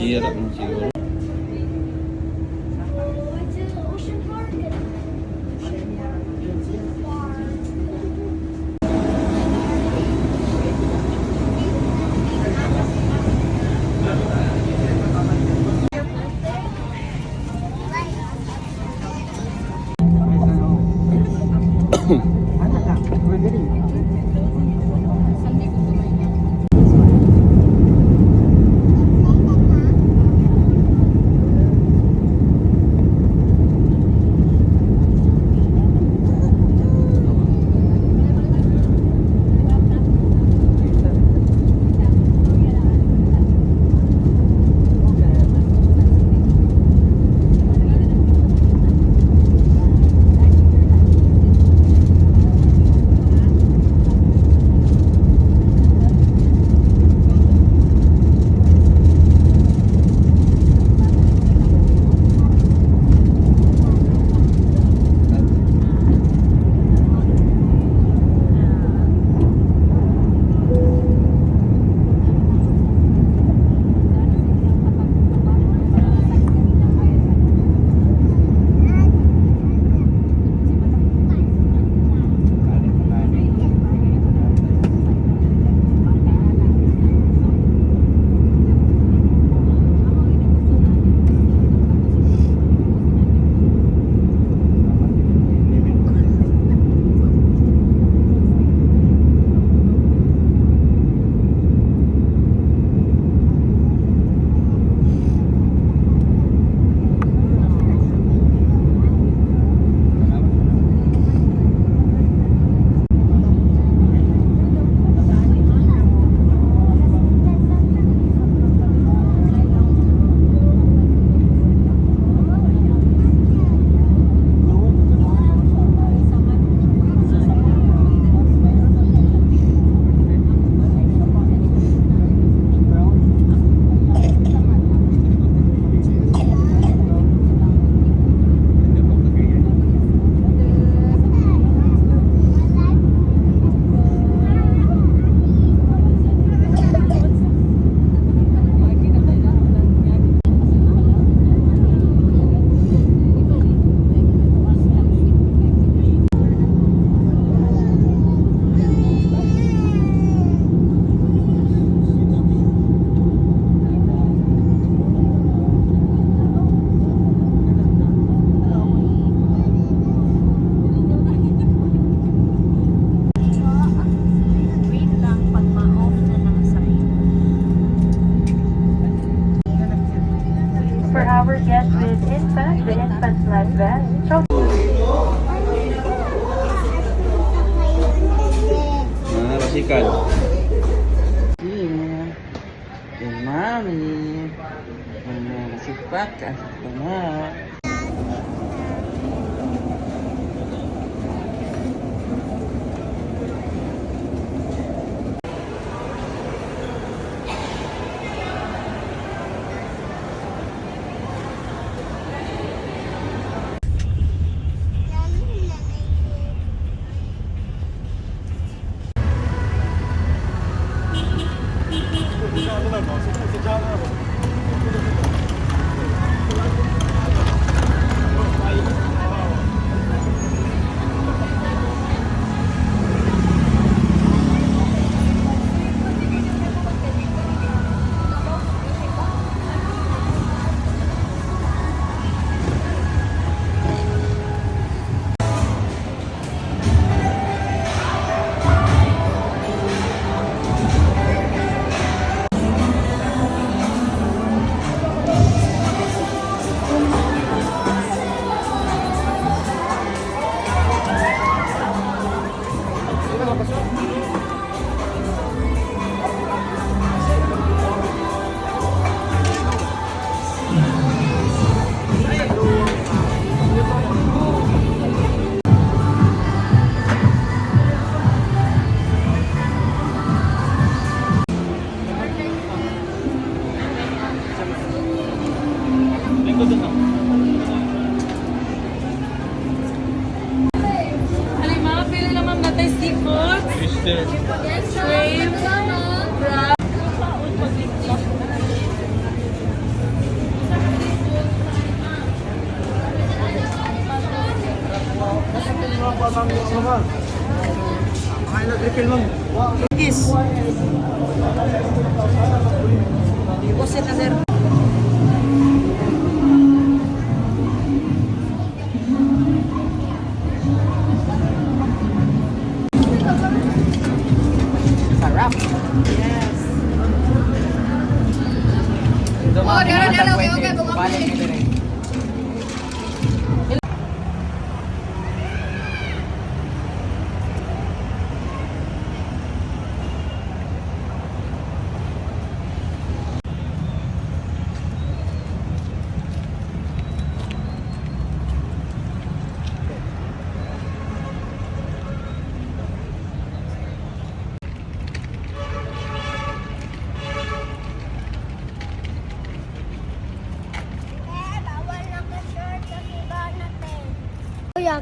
Sira mo siguro. For our guests with infants, the infant sled van. Rasikal. Mami, nasipak asik banget. Kiss. Ibusin na sir. Sarap. Yes. Oh, okay, bumalik Balik ka rin. Kuya,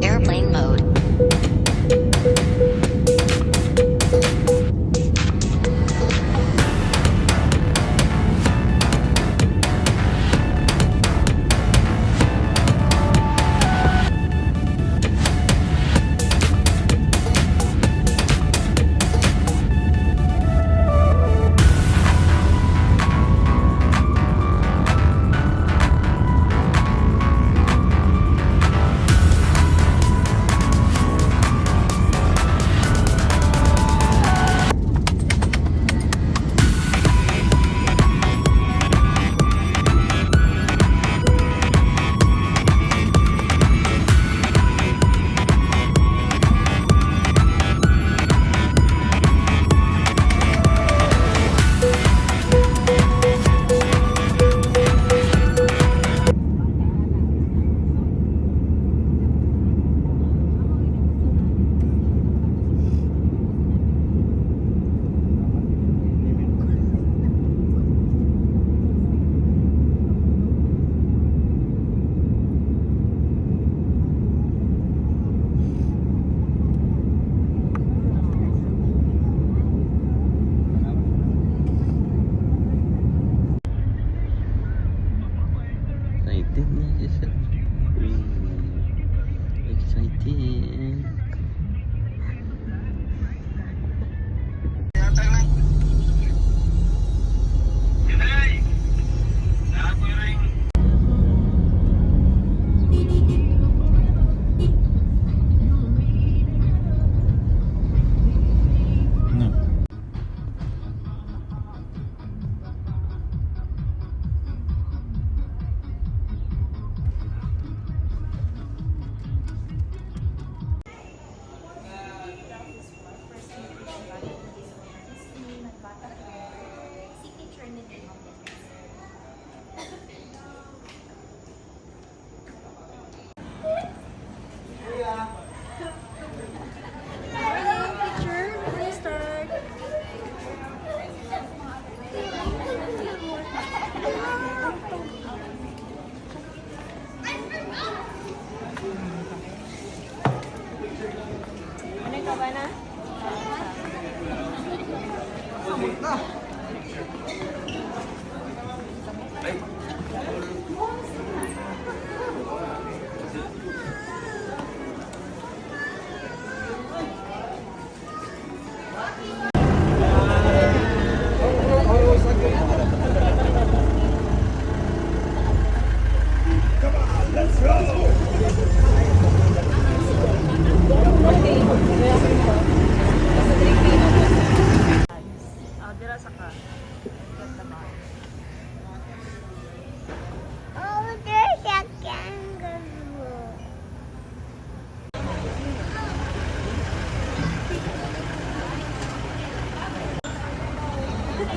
Airplane mode. Excited na siya sa... Excited.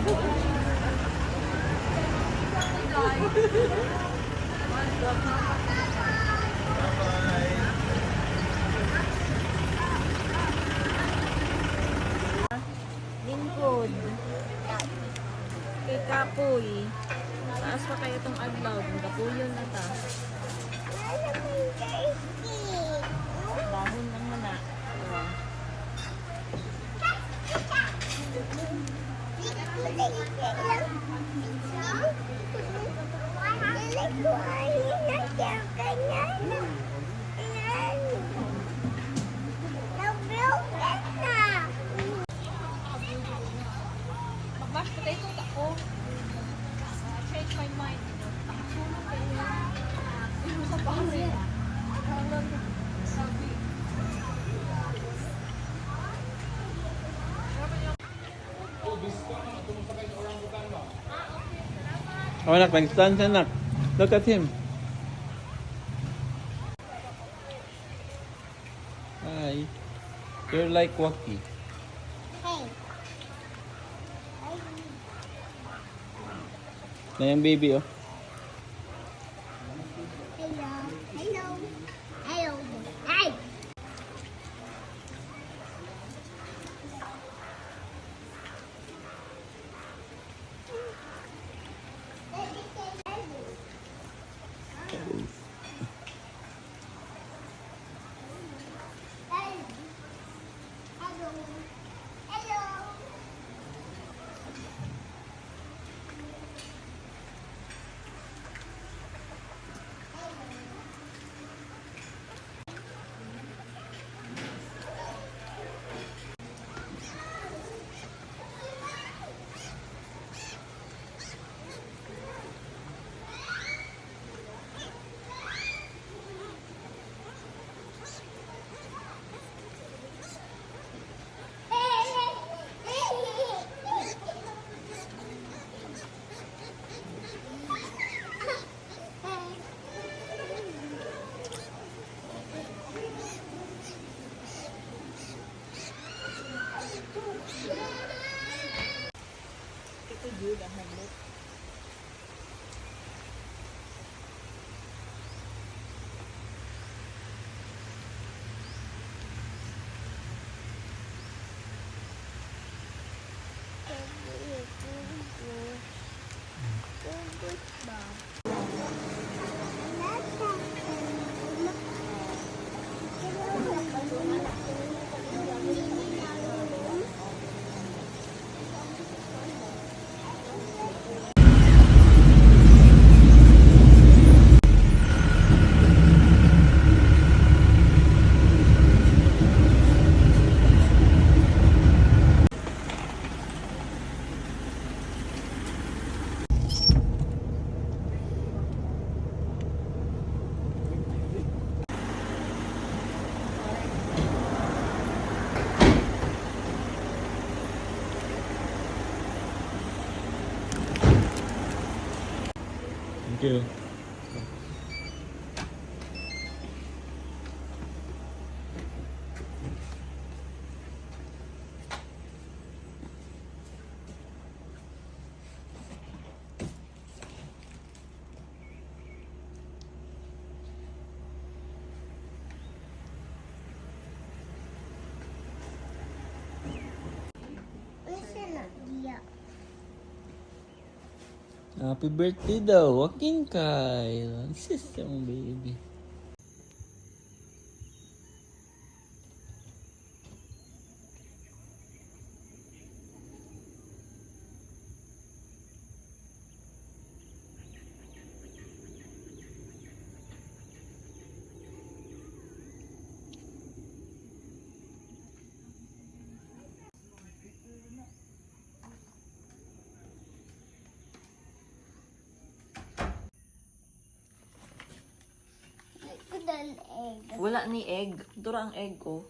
Lingkod. Kay Kapoy. Taas pa kayo itong adlaw. Kapuyon na ta. Dahon ng mana. Diba? Mag-mash potato ako. Change my mind. Sa pare. Oh, anak, nag-stand siya, anak. Look at him. Hi. You're like Waki. Na yung baby, oh. Thank you. Happy birthday daw, Joaquin Kyle. Ang sister mong baby. Wala ni egg. Dura ang egg ko.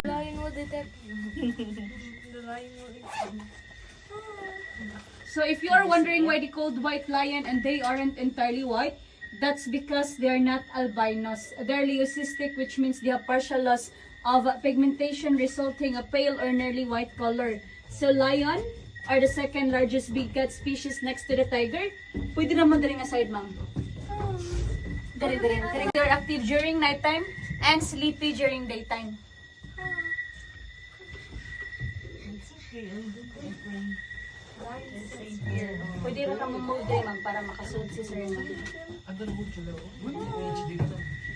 Lain mo detect if you are wondering why they called white lion and they aren't entirely white, that's because they are not albinos. They're leucistic, which means they have partial loss of pigmentation resulting a pale or nearly white color. So lion are the second largest big cat species next to the tiger. Pwede naman dali nga side, ma'am. Dali. They're active during nighttime and sleepy during daytime. Pwede rin naman move dali, ma'am, para makasunod si sir, ma'am.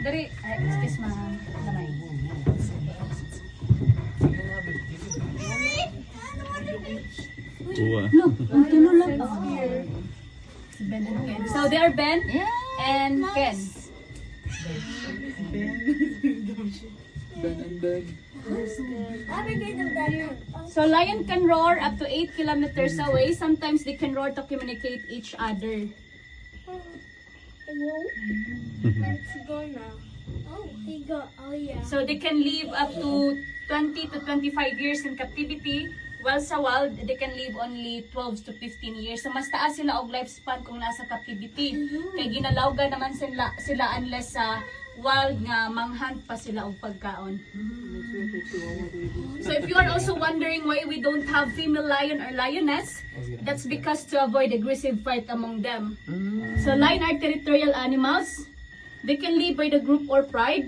Dari, excuse ma'am. Damay. Uwa. No, ang tulo lang. So they are Ben and Ken. So lion can roar up to 8 kilometers away. Sometimes they can roar to communicate each other. Let's go now. Oh, they go. Oh, yeah. So they can live up to 20 to 25 years in captivity. While sa wild, they can live only 12 to 15 years. So mas taas sila og lifespan kung nasa captivity. Kay ginalawgan naman sila unless sa wild nga manghunt pa sila og pagkaon. So if you are also wondering why we don't have female lion or lioness, that's because to avoid aggressive fight among them. So lion are territorial animals. They can live by the group or pride.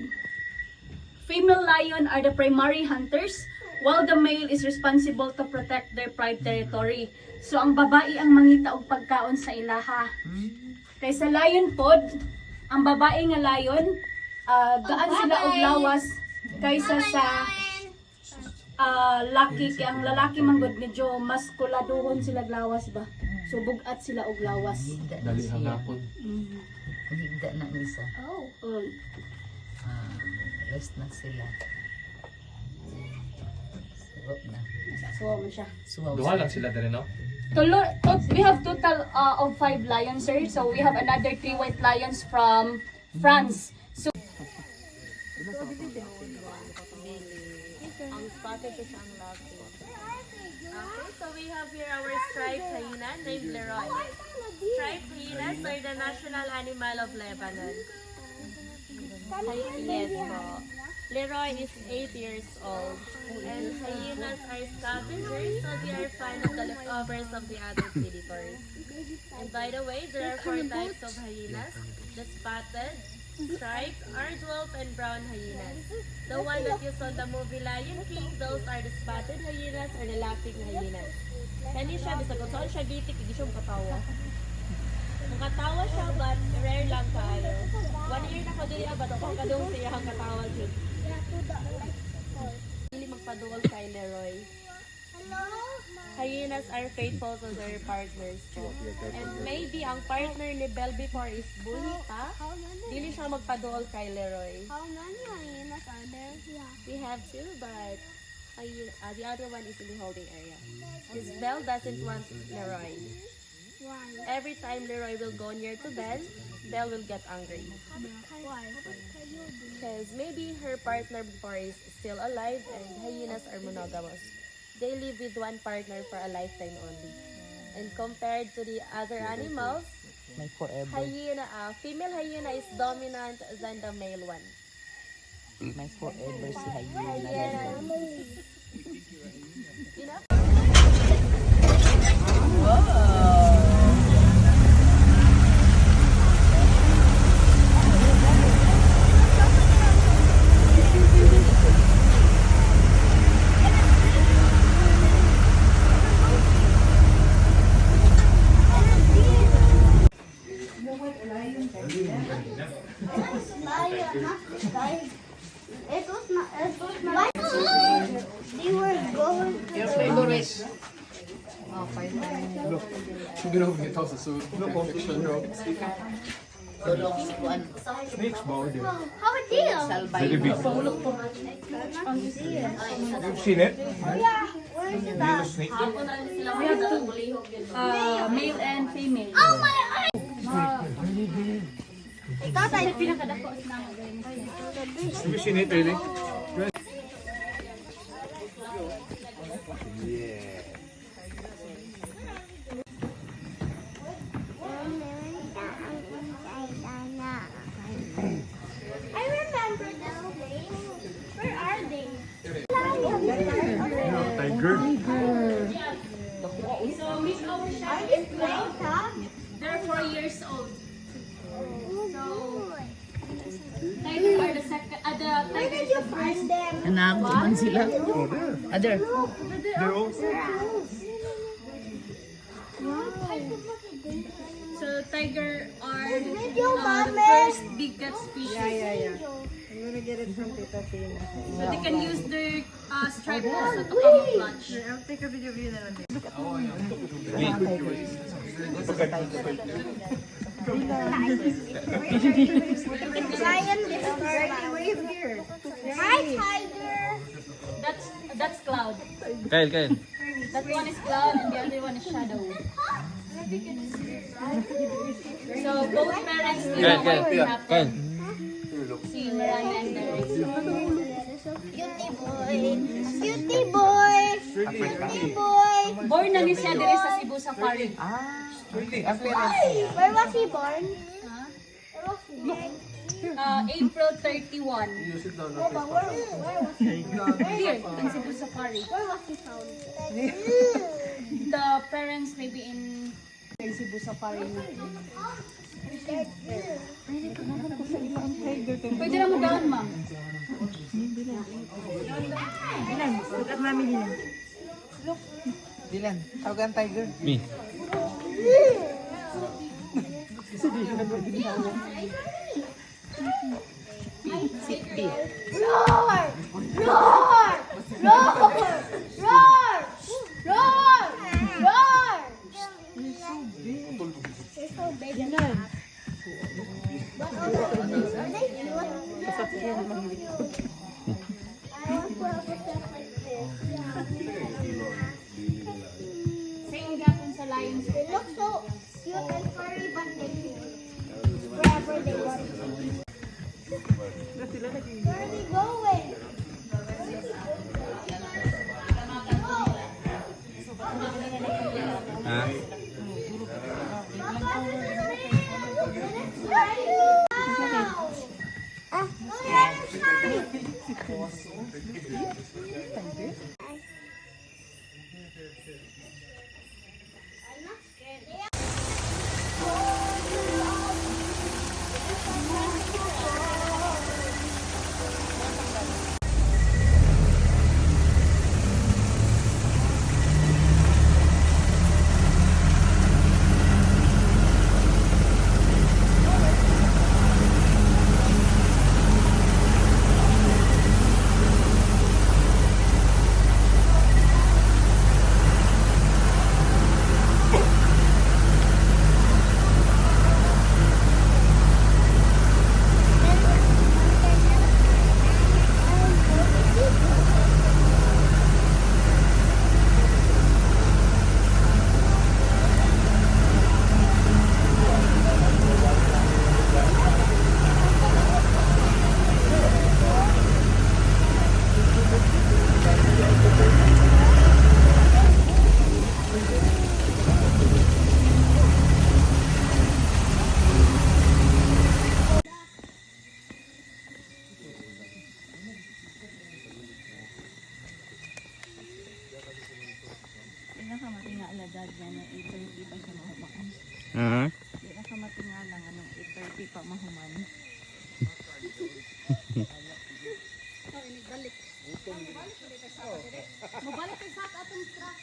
Female lion are the primary hunters, while the male is responsible to protect their pride territory. So ang babae ang mangita og pagkaon sa ilaha. Kay sa lion pod, ang babae nga lion, gaan sila og lawas kaysa sa laki. Kaya ang lalaki manggod medyo mas kuladuhon sila lawas ba. So bugat sila og lawas. Dali hangapon. Higda na isa. Oh. Rest na sila. Suwap na. So man siya. Suwaw. Duha lang sila dere, no? We have total of 5 lions, sir. So we have another 3 white lions from France. So Ang spotted is ang laki. Okay, so we have here our striped hyena named Leroy. Striped hyenas are the national animal of Lebanon. Yes po. Leroy is 8 years old. And hyenas are scavengers, so they are fond of the leftovers of the other predators. And by the way, there are 4 types of hyenas. The spotted, striped, Aardwolf, and brown hyenas. The one that you saw in the movie Lion King, those are the spotted hyenas or the laughing hyenas. Kani siya, bisa kung saan siya gitik, hindi siya makatawa. Makatawa siya, but rare lang kayo. 1 year na ko dili ba, kung kadung siya ang katawa siya. Hindi magpaduol kay Leroy. Hyenas are faithful to their partners po. And maybe ang partner ni Belle before is bully pa. Dili siya magpaduol kay Leroy. How many hyenas are there? Yeah. We have 2, but the other one is in the holding area. Because Belle doesn't want Leroy. Why? Every time Leroy will go near to Belle, Belle will get angry. Why? Because maybe her partner before is still alive and hyenas are monogamous. They live with one partner for a lifetime only. And compared to the other animals, May forever. female hyena is dominant than the male one. May forever si hyena. Hyena. You know? They were going to Ginawag ito sa suit. Fiction, no? Tulong kuan Snakes ba o How a deal? salbay. Very big. You've seen it? Yeah. Where is it at? Snake? we have 2, male and female. Oh my eye! Tatay, Pinakadako is na Have you seen it, really? Nanakuman sila. Other. They're all So tiger are the first biggest species. Yeah. I'm gonna get it from Tita Tina. So they can use their stripe also to camouflage. I'll take a video of you na lang. Lion wave here. Hi, tiger. That's Cloud. Kyle. That one is Cloud and the other one is Shadow. So both parents do know what will happen. Si Mariah and Derek. Cutie boy. Cutie boy. Cutie boy. Born na ni siya dire sa Cebu Safari. Where was he born? Where was he born? April 31. Where was he? Here, in Cebu Safari. Where was he found? The parents maybe in Cebu Safari. Pwede na mo down, ma'am. Look at Mami Dilan. Dilan, tawagan tiger. Me. Roar! Roar! Roar! Roar! Roar! Roar! They're so big. But also, are they cute? I want to have a pet like this. Same gapon sa lions. They look so cute and furry, but they wherever they want. Where are they going? Ha? Pinakamatingalagad niya ng 8:30 pa siya mahuman. Pinakamatingala nga ng 8:30 pa mahuman. Mabalik ka sa atong truck.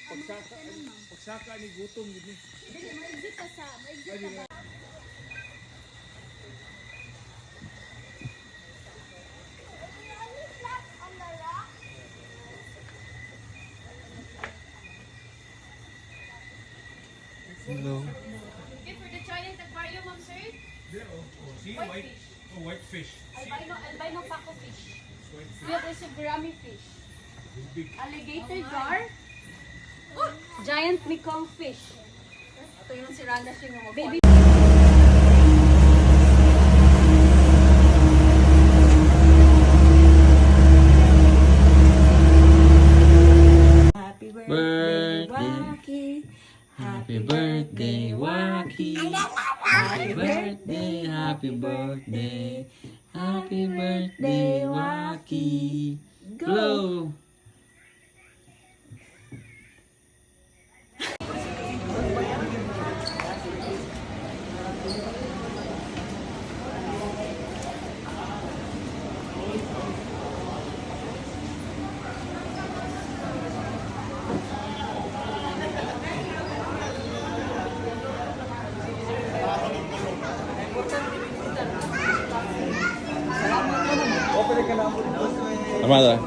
pagsaka ni gutom gid ni. Dili, maigit ka sa. Hello. Okay, for the giant aquarium, ma'am, sir. See White white fish. Albino paco fish. We have also gourami fish. Alligator gar. Giant mekong fish. Ito yung si Randa siya mga baby. Happy birthday, happy birthday, Waki. Happy birthday, happy birthday, happy birthday, Waki. Glow. Amada.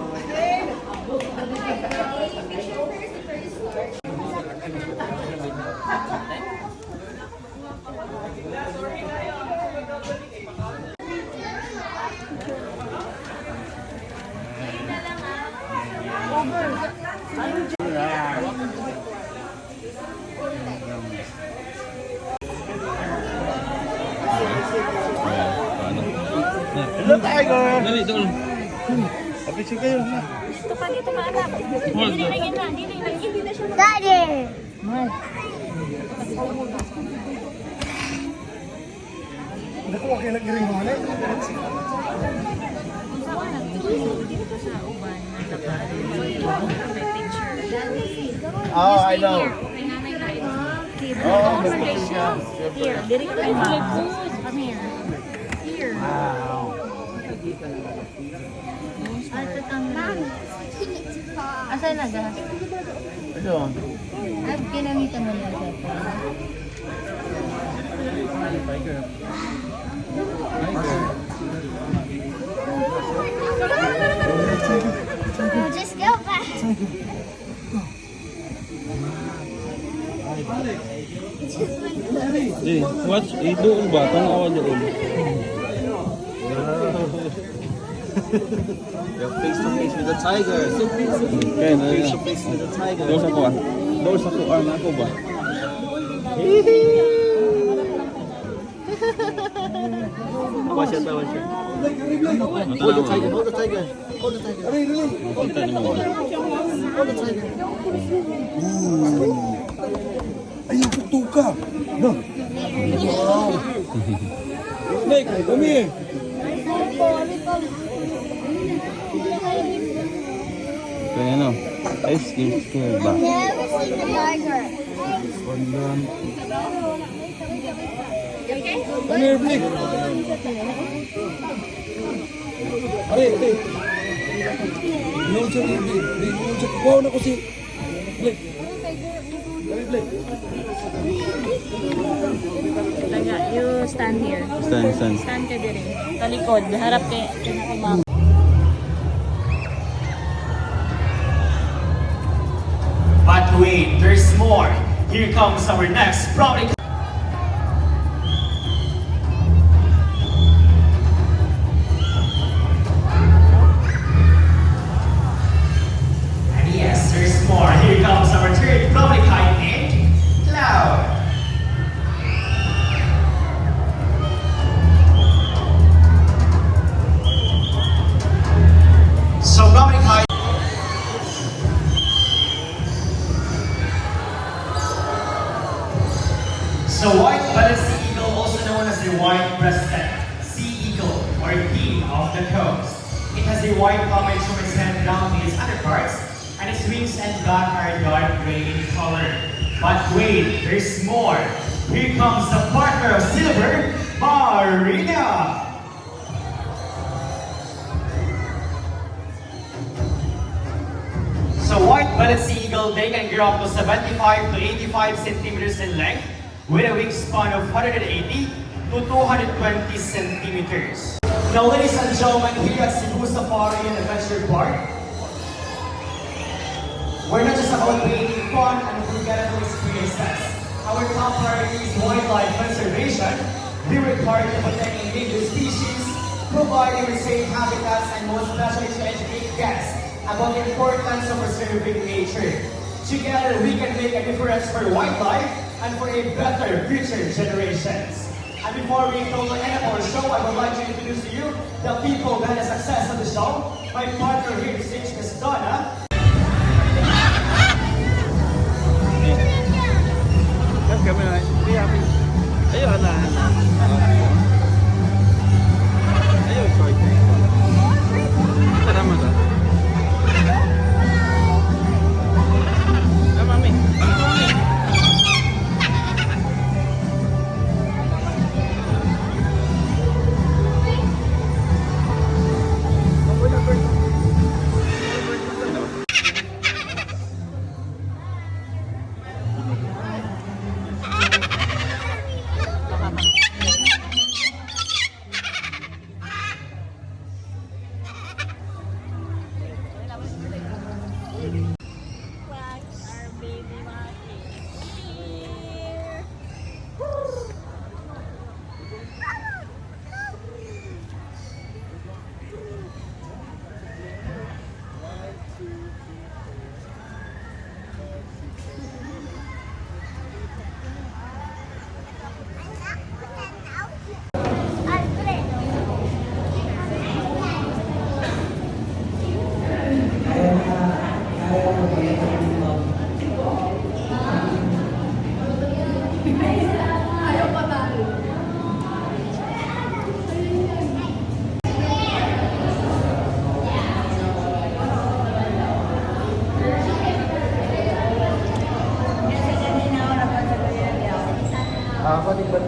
Hello, Tiger! Dali, doon. Picture kayo. Ito pa dito ka anak. Dili lagi na, dili lagi. Hindi na siya. Daddy! Naku, okay lang rin mo. Oh, I know. Oh, Here, dili ka kay mom. Come here. Here. wow. Asa na ga? Ano? Ab kinamita mo na sa. Just go back. Eh, watch. Eh, doon ba? Tanawa doon. You're face to face with the tiger. Kaya na Face to yan. face with the tiger. Doon sa ko ah. Doon sa ko ah. Ako ba? Watch it, watch it. Hold the tiger. Hold the tiger. Hold the tiger. Kita ni mo. Hold the tiger. Ayun, tuka. No. Snake, come here. Kaya ano? Ice cream scared ba? Never seen the tiger. Come here, Blake. Aray, Blake. Noon siya ni Blake. Blake, noon siya. Kukuha na ko si Blake. Aray, Blake. Taga, you stand here. Stand. Stand ka dire. Talikod, harap kay mom. But wait, there's more. Here comes our next product. And yes, there's more. Here comes our third product named Cloud. So product height. So white-bellied sea eagle, also known as the white-breasted sea eagle or king of the coast. It has a white plumage from its head down to its underparts, and its wings and back are dark gray in color. But wait, there's more. Here comes the partner of silver, Marina. So white-bellied sea eagle, they can grow up to 75 to 85 centimeters in length, with a wingspan of 180 to 220 centimeters. Now, ladies and gentlemen, here at Cebu Safari and Adventure Park, we're not just about creating fun and unforgettable experiences. Our top priority is wildlife conservation. We work hard to protect endangered species, providing with safe habitats, and most especially to educate guests about the importance of preserving nature. Together, we can make a difference for wildlife and for a better future generations. And before we go to the end of our show, I would like to introduce to you the people behind the success of the show. My partner here to stage is Donna. Kan kami na. Ayun na. Ayun, sorry. Tara mo ta. Mami.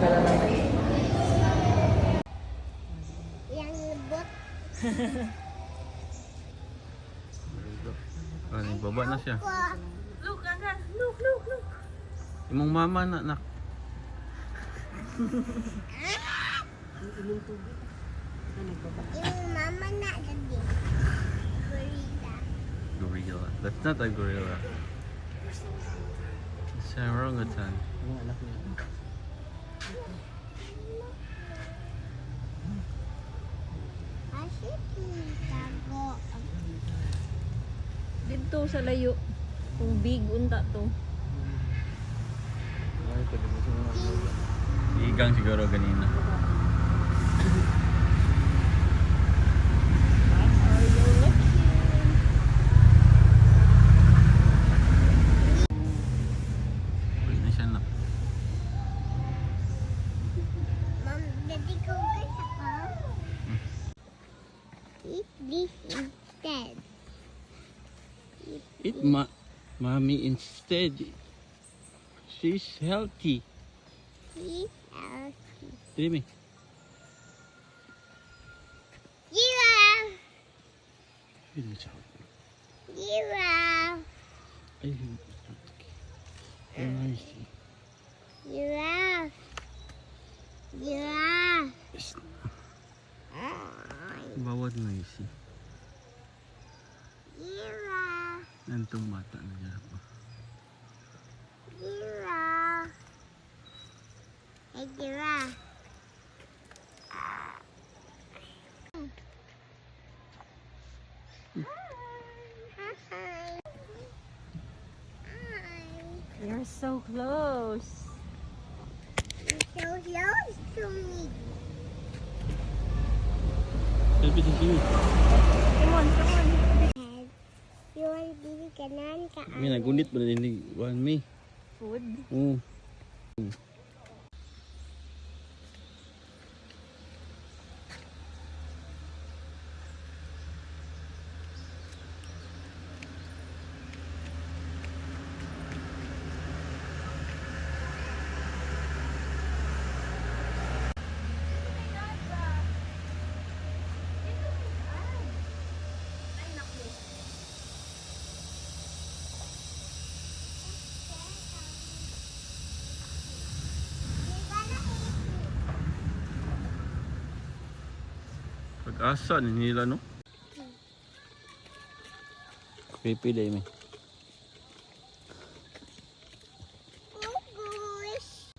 Yang lebot. Ano, baba na siya. Look, Aga. Look, look, look. Imong mama na, nak. Yung mama na gadi. Gorilla. Gorilla. That's not a gorilla. It's a orangutan. Yung anak niya. Asyik kita go. Dito sa layo. Kung big unta to. Igang siguro ganina. Pwede na siya na. Mom, daddy go get ako. Eat this instead. Eat mommy instead. She's healthy. Eat healthy. Dreamy. Giraffe. Pwede siya. Giraffe. Ay, nice. Giraffe. Giraffe. Bawat noisy. Giraffe. Nantong mata na niya pa. Giraffe. Hey, giraffe. Hi. You're so close. You're so close to me. Selfie sa siyo. Come on, come on. You want to be kanan ka? May nagunit ba na din one me? Food. Oo. Pag-asa ni nila, no? Creepy day, me. Oh, gosh.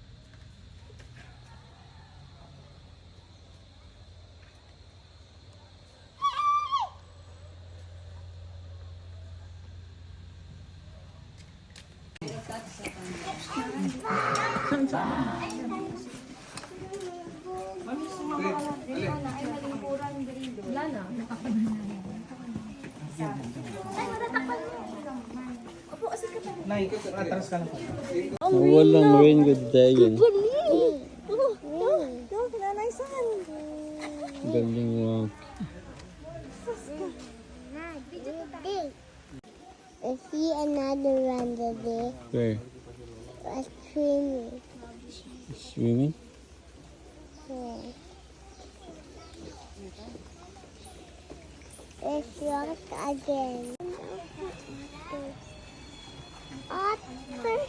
Nay, atras ka na po. Walang rain good day yan. Galing walk. I see another one today. Where? A swimming. Swimming? Yeah. Let's walk again. Otter.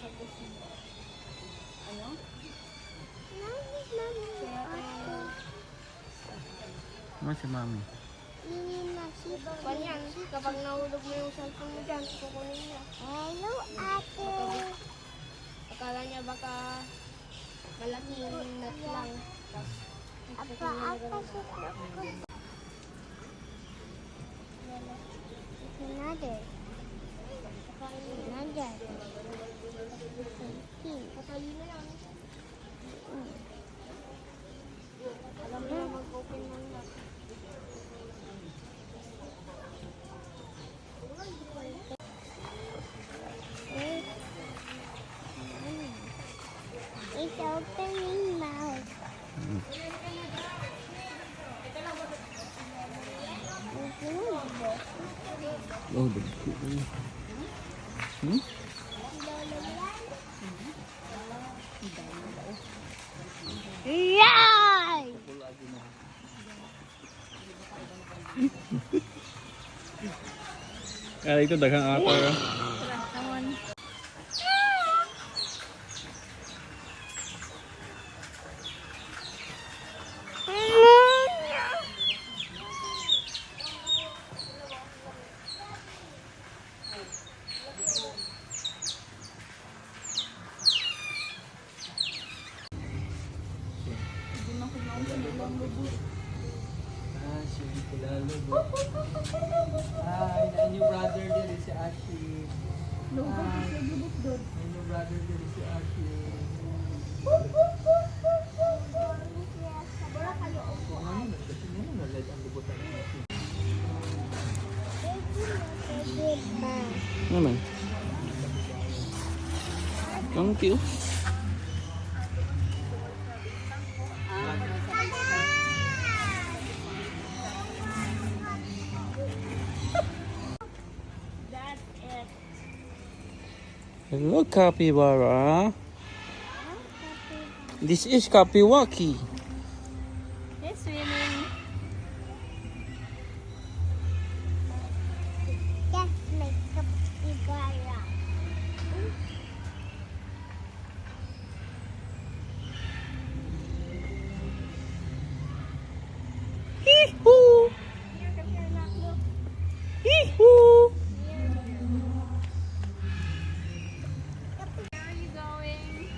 Ano si mami? Kanyan, kapag nahulog mo yung cellphone mo dyan, kukunin niya. Hello, ate. Akala niya baka malaking nut lang. Apa sih? Another. Another. Katalino lang. Alam mo mag-open ng nut. It's opening mouth. Oh, the Hmm? Kaya ito daghang akar. Tara, come on. Si Kulalo. Hi, na new brother din si Ashi. Hi. Na new brother din si Ashi. Naman. Ang cute. That's it. Hello, capybara. This is Kapiwaki. It's swimming. Just make a figura. Hee-hoo! Hee-hoo! Where are you going?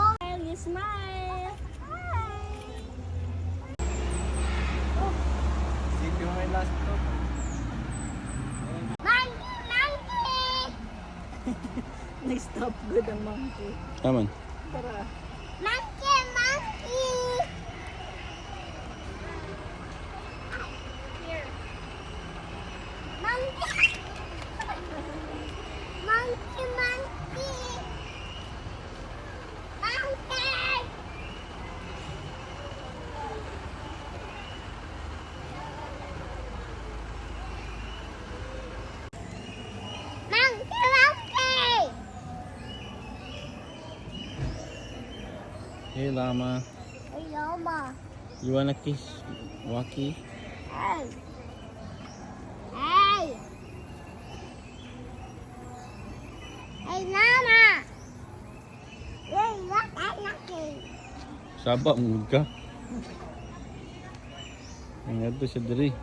Smile, you smile. Sip yung may last drop. Nag-stop good ang monkey. Naman. Tara. Monkey, monkey. Here. Monkey. Monkey, monkey. Monkey. Monkey, monkey. Hey, llama. Hey, Llama. You wanna kiss Waki? Hey. Hey. Hey, Llama. Hey, look at Lucky. Saba, mood ka. Ang ito siya diri.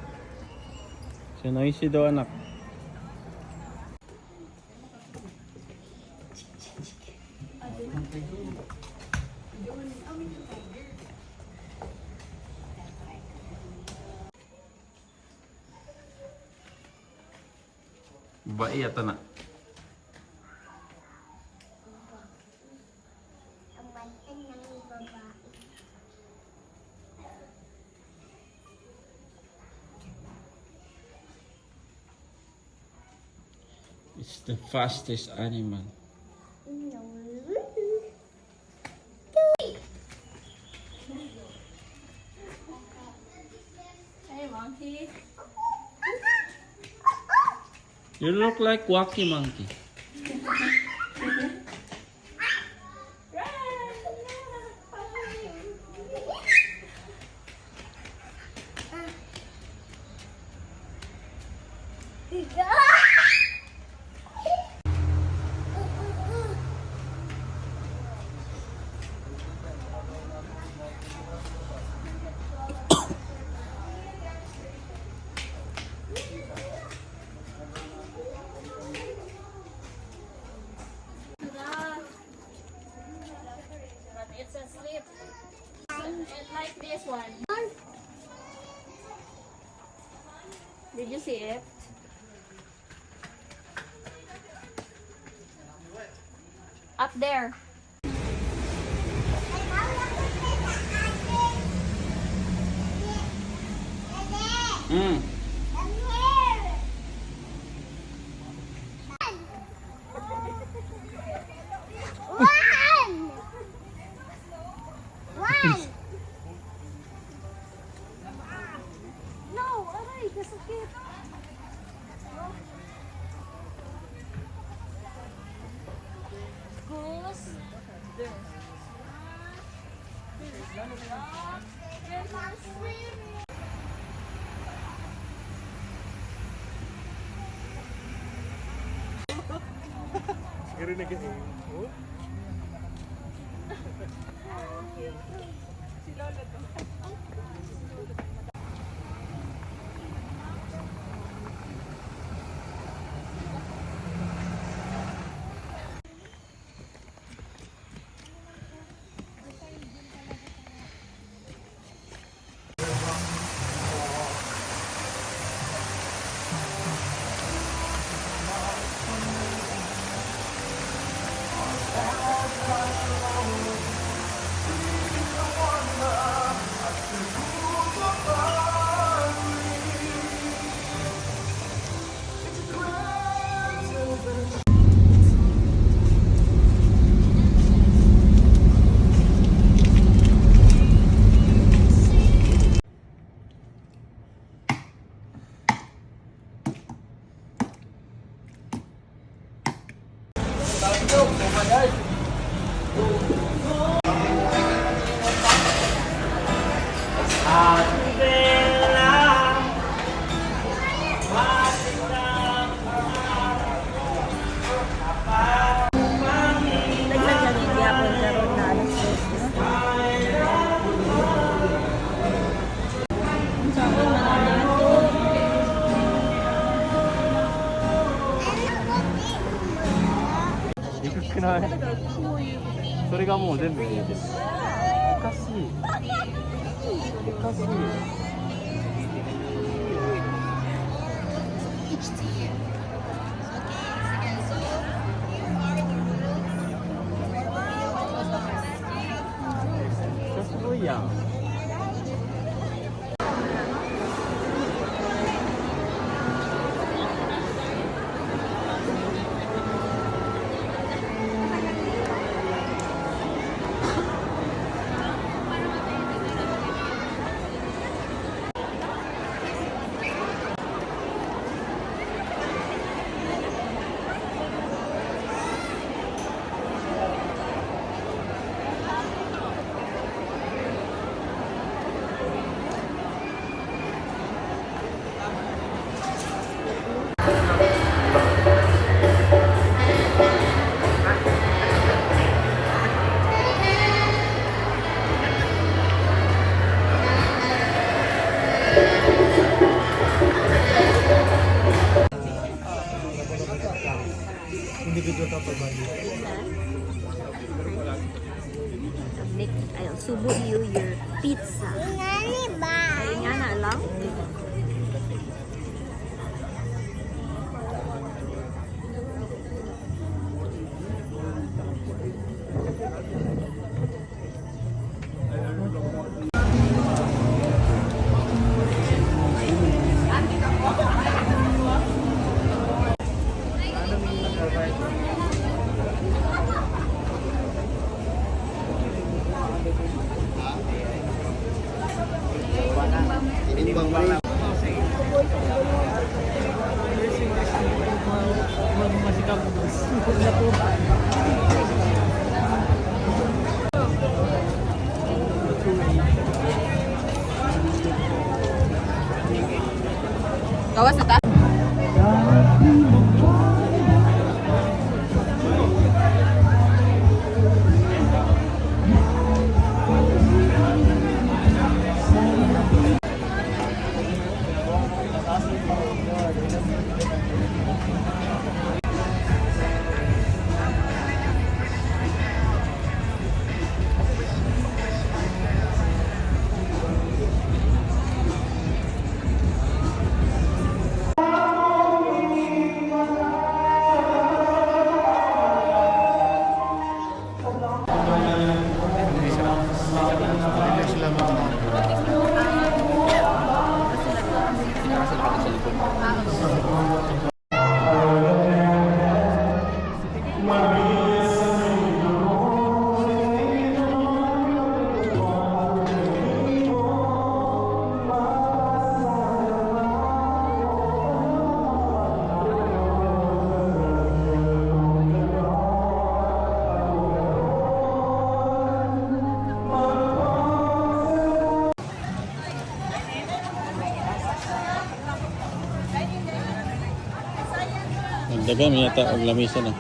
Siya noisy daw anak. Babae yata na. Ang bantay ng babae. It's the fastest animal. Hey, monkey. You look like Wacky Monkey. But it's asleep. It like this one. Did you see it? Up there. Mm. No, aray, kasakit. Goose. There's one swimming. それがもう全部見えてる。おかしい。おかしい。すごいやん。I'll subo you your pizza. Ay nga na lang. Gawas na ta? Nagdagan yata ang lamisa na.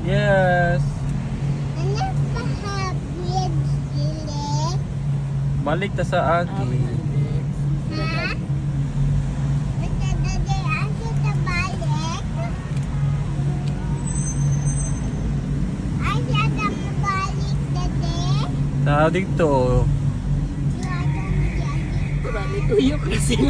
Yes. Balik ta sa akin. Tao dito. Tuyo kasi.